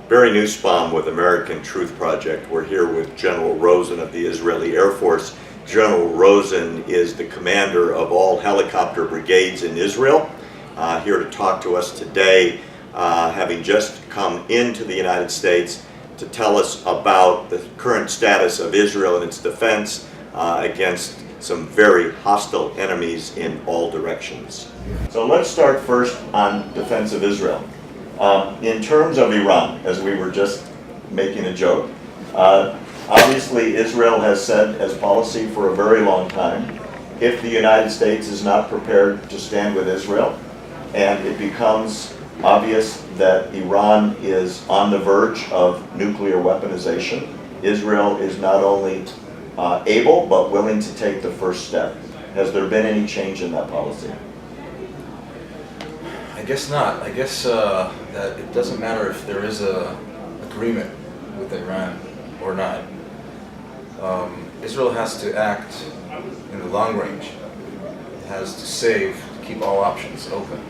Barry Nussbaum with American Truth Project. We're here with General Rosen of the Israeli Air Force. General Rosen is the commander of all helicopter brigades in Israel, here to talk to us today, having just come into the United States to tell us about the current status of Israel and its defense against some very hostile enemies in all directions. So let's start first on defense of Israel. In terms of Iran, as we were just making a joke, obviously Israel has said as policy for a very long time, if the United States is not prepared to stand with Israel, and it becomes obvious that Iran is on the verge of nuclear weaponization, Israel is not only able but willing to take the first step. Has there been any change in that policy? I guess not. I guess that it doesn't matter if there is a agreement with Iran or not. Israel has to act in the long range. It has to save, to keep all options open.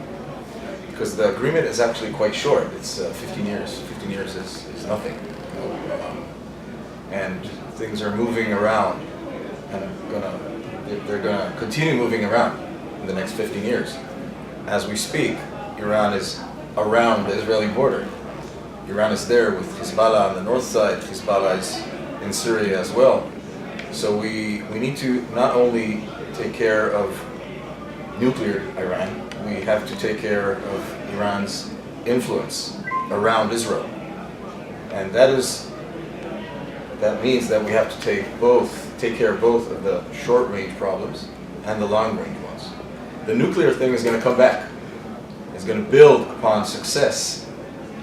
Because the agreement is actually quite short. It's 15 years. 15 years is nothing. And things are moving around, and they're gonna continue moving around in the next 15 years. As we speak, Iran is around the Israeli border. Iran is there with Hezbollah on the north side. Hezbollah is in Syria as well. So we need to not only take care of nuclear Iran, we have to take care of Iran's influence around Israel. And that means that we have to take care of both of the short-range problems and the long-range ones. The nuclear thing is going to come back. It's going to build upon success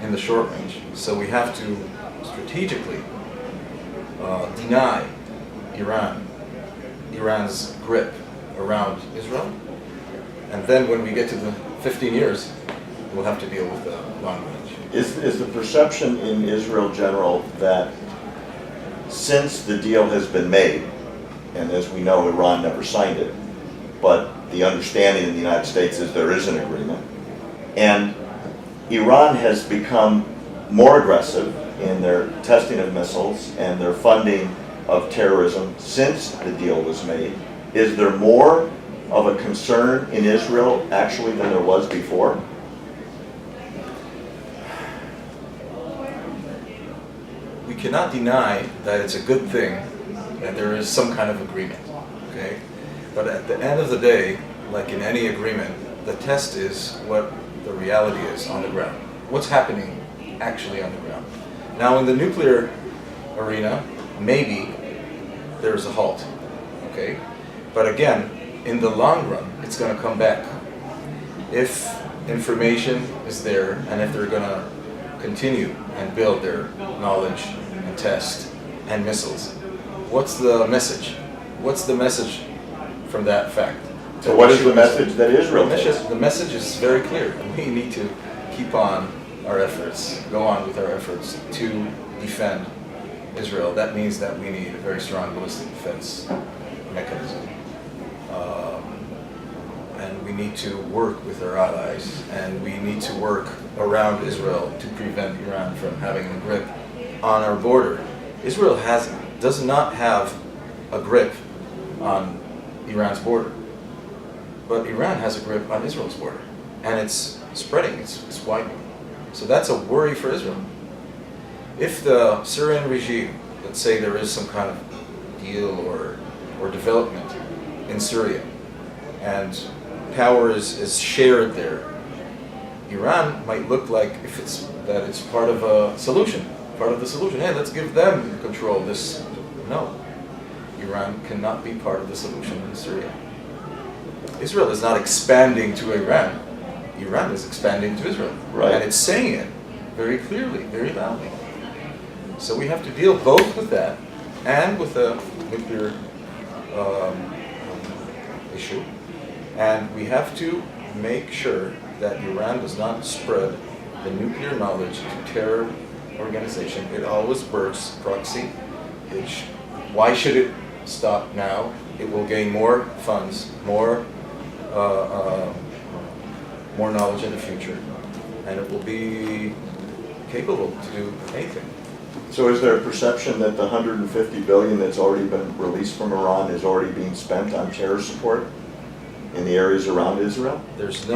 in the short range. So we have to strategically deny Iran's grip around Israel. And then when we get to the 15 years, we'll have to deal with the long range. Is the perception in Israel, General, that since the deal has been made, and as we know, Iran never signed it, but the understanding in the United States is there is an agreement, and Iran has become more aggressive in their testing of missiles and their funding of terrorism since the deal was made, is there more of a concern in Israel actually than there was before? We cannot deny that it's a good thing that there is some kind of agreement, okay? But at the end of the day, like in any agreement, the test is what the reality is on the ground. What's happening actually on the ground. Now in the nuclear arena, maybe there's a halt, okay? But again, in the long run, it's going to come back. If information is there, and if they're going to continue and build their knowledge and test and missiles, what's the message? What's the message from that fact? So what is the message that Israel takes? The message is very clear. We need to keep on our efforts, go on with our efforts to defend Israel. That means that we need a very strong ballistic defense mechanism. And we need to work with our allies, and we need to work around Israel to prevent Iran from having a grip on our border. Israel does not have a grip on Iran's border, but Iran has a grip on Israel's border, and it's spreading, it's widening. So that's a worry for Israel. If the Syrian regime, let's say there is some kind of deal or development in Syria, and power is shared there, Iran might look like it's part of a solution, part of the solution. Hey, let's give them control of this. No, Iran cannot be part of the solution in Syria. Israel is not expanding to Iran. Iran is expanding to Israel. Right. And it's saying it very clearly, very loudly. So we have to deal both with that and with the nuclear issue. And we have to make sure that Iran does not spread the nuclear knowledge to terror organization. It always bursts proxy. Why should it stop now? It will gain more funds, more knowledge in the future, and it will be capable to do anything. So is there a perception that the 150 billion that's already been released from Iran is already being spent on terror support in the areas around Israel? There's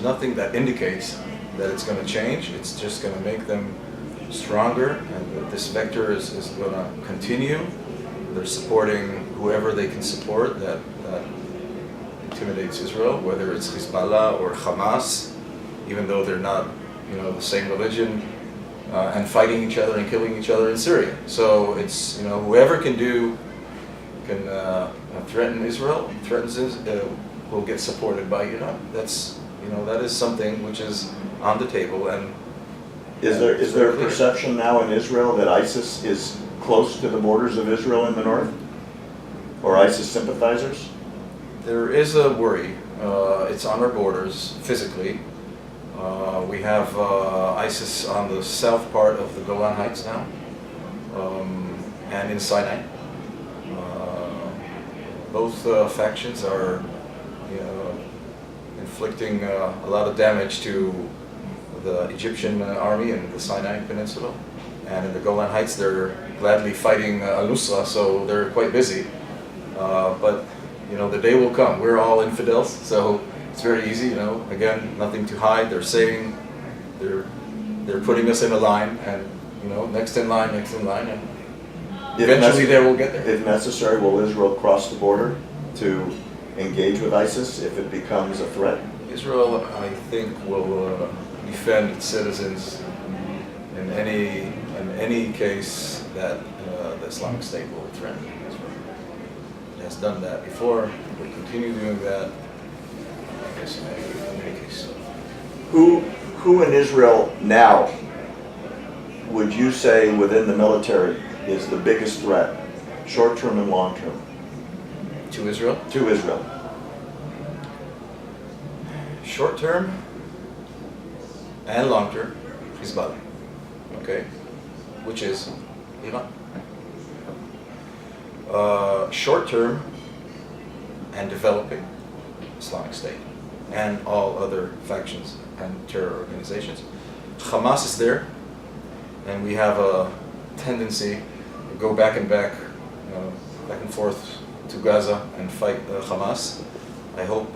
nothing that indicates that it's going to change. It's just going to make them stronger, and that this vector is going to continue. They're supporting whoever they can support that intimidates Israel, whether it's Hezbollah or Hamas, even though they're not, the same religion, and fighting each other and killing each other in Syria. So it's, whoever can threaten Israel, will get supported by Iran. That's, that is something which is on the table. And is there a perception now in Israel that ISIS is close to the borders of Israel in the north, or ISIS sympathizers? There is a worry. It's on our borders physically. We have ISIS on the south part of the Golan Heights now, and in Sinai. Both factions are inflicting a lot of damage to the Egyptian army in the Sinai Peninsula. And in the Golan Heights, they're gladly fighting al-Nusra, so they're quite busy. But the day will come. We're all infidels, so it's very easy. Again, nothing to hide. They're saying they're putting us in a line, and next in line, and eventually they will get there. If necessary, will Israel cross the border to engage with ISIS if it becomes a threat? Israel, I think, will defend its citizens in any case that the Islamic State will threaten Israel. It has done that before. It will continue doing that. I guess in any case. Who in Israel now would you say within the military is the biggest threat, short-term and long-term? To Israel? To Israel. Short-term and long-term, Hezbollah. Okay? Which is Iran. Short-term and developing, Islamic State and all other factions and terror organizations. Hamas is there, and we have a tendency to go back and forth to Gaza and fight Hamas. I hope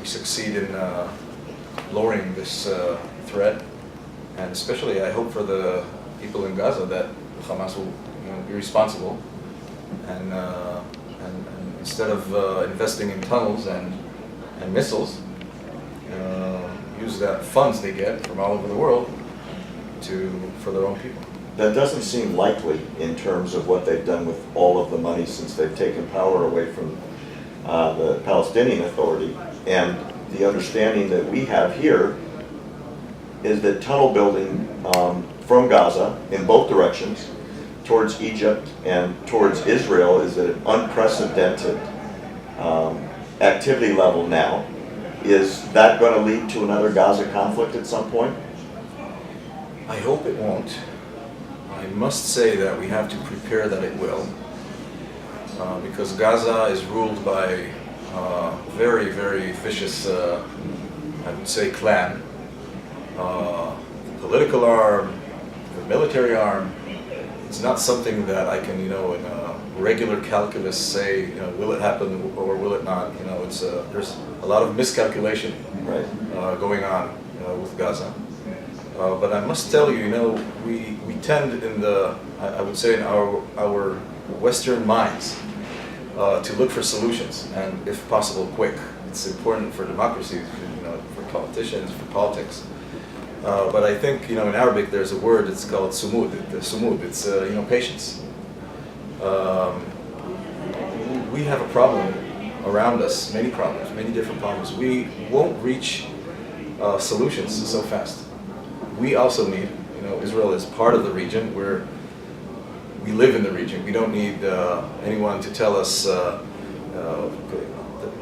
we succeed in lowering this threat, and especially I hope for the people in Gaza that Hamas will be responsible, and instead of investing in tunnels and missiles, use that funds they get from all over the world for their own people. That doesn't seem likely in terms of what they've done with all of the money since they've taken power away from the Palestinian Authority. And the understanding that we have here is that tunnel building from Gaza in both directions towards Egypt and towards Israel is at an unprecedented activity level now. Is that going to lead to another Gaza conflict at some point? I hope it won't. I must say that we have to prepare that it will, because Gaza is ruled by a very, very vicious, I would say, clan. The political arm, the military arm. It's not something that I can, in a regular calculus say, will it happen or will it not? There's a lot of miscalculation going on with Gaza. But I must tell you, we tend I would say in our Western minds to look for solutions, and if possible, quick. It's important for democracy, for politicians, for politics. But I think, in Arabic there's a word, it's called sumud. It's, patience. We have a problem around us, many problems, many different problems. We won't reach solutions so fast. We also need, Israel is part of the region where we live in the region. We don't need anyone to tell us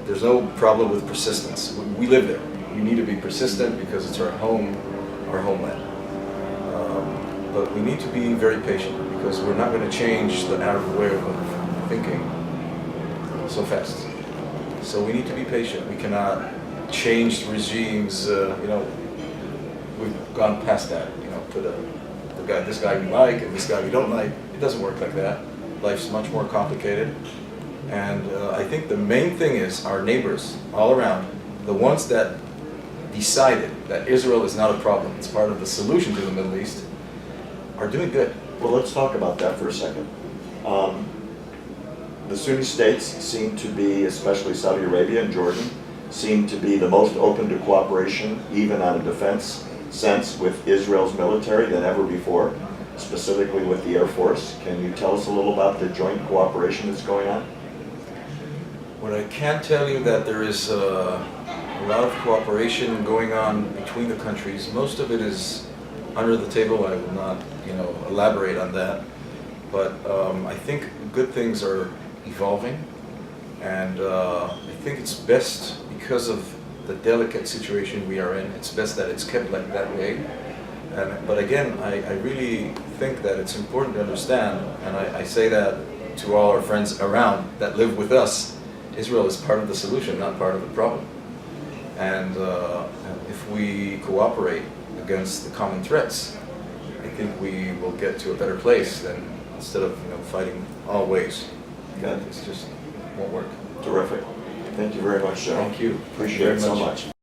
there's no problem with persistence. We live there. We need to be persistent because it's our home, our homeland. But we need to be very patient because we're not going to change the Arab way of thinking so fast. So we need to be patient. We cannot changed regimes. We've gone past that. Put this guy we like and this guy we don't like. It doesn't work like that. Life's much more complicated. And I think the main thing is our neighbors all around, the ones that decided that Israel is not a problem, it's part of the solution to the Middle East, are doing good. Well, let's talk about that for a second. The Sunni states seem to be, especially Saudi Arabia and Jordan, seem to be the most open to cooperation, even on a defense sense, with Israel's military than ever before, specifically with the Air Force. Can you tell us a little about the joint cooperation that's going on? What I can tell you that there is a lot of cooperation going on between the countries. Most of it is under the table. I will not, elaborate on that. But I think good things are evolving, and I think it's best, because of the delicate situation we are in, it's best that it's kept like that way. But again, I really think that it's important to understand, and I say that to all our friends around that live with us, Israel is part of the solution, not part of the problem. And if we cooperate against the common threats, I think we will get to a better place than instead of fighting all ways. Good. It's just won't work. Terrific. Thank you very much, General. Thank you. Appreciate it so much.